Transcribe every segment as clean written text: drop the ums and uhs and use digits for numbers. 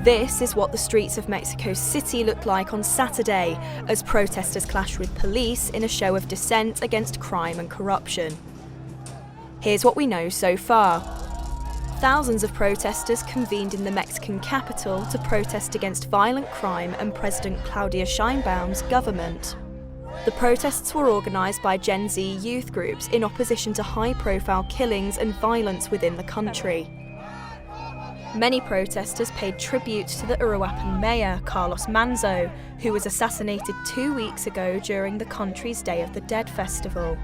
This is what the streets of Mexico City looked like on Saturday, as protesters clashed with police in a show of dissent against crime and corruption. Here's what we know so far. Thousands of protesters convened in the Mexican capital to protest against violent crime and President Claudia Sheinbaum's government. The protests were organised by Gen Z youth groups in opposition to high-profile killings and violence within the country. Many protesters paid tribute to the Uruapan Mayor Carlos Manzo, who was assassinated 2 weeks ago during the country's Day of the Dead festival.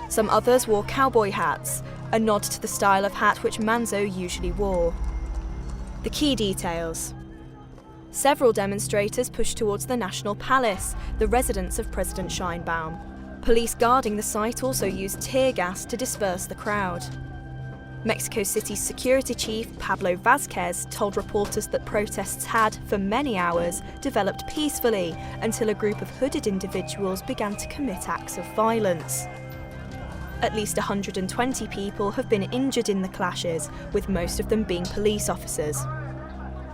Some others wore cowboy hats, a nod to the style of hat which Manzo usually wore. The key details. Several demonstrators pushed towards the National Palace, the residence of President Sheinbaum. Police guarding the site also used tear gas to disperse the crowd. Mexico City's security chief, Pablo Vazquez, told reporters that protests had, for many hours, developed peacefully until a group of hooded individuals began to commit acts of violence. At least 120 people have been injured in the clashes, with most of them being police officers.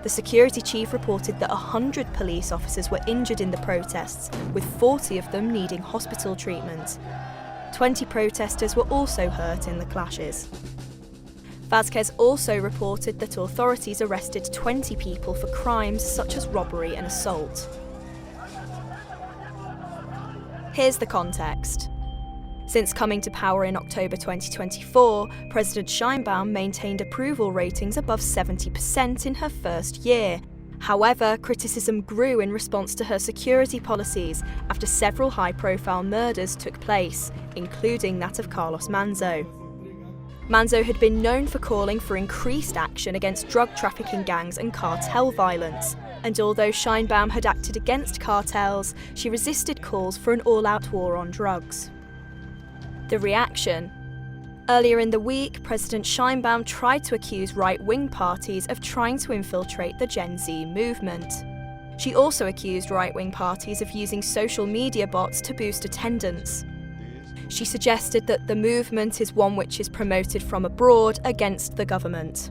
The security chief reported that 100 police officers were injured in the protests, with 40 of them needing hospital treatment. 20 protesters were also hurt in the clashes. Vazquez also reported that authorities arrested 20 people for crimes such as robbery and assault. Here's the context. Since coming to power in October 2024, President Sheinbaum maintained approval ratings above 70% in her first year. However, criticism grew in response to her security policies after several high-profile murders took place, including that of Carlos Manzo. Manzo had been known for calling for increased action against drug trafficking gangs and cartel violence, and although Sheinbaum had acted against cartels, she resisted calls for an all-out war on drugs. The reaction. Earlier in the week, President Sheinbaum tried to accuse right-wing parties of trying to infiltrate the Gen Z movement. She also accused right-wing parties of using social media bots to boost attendance. She suggested that the movement is one which is promoted from abroad against the government.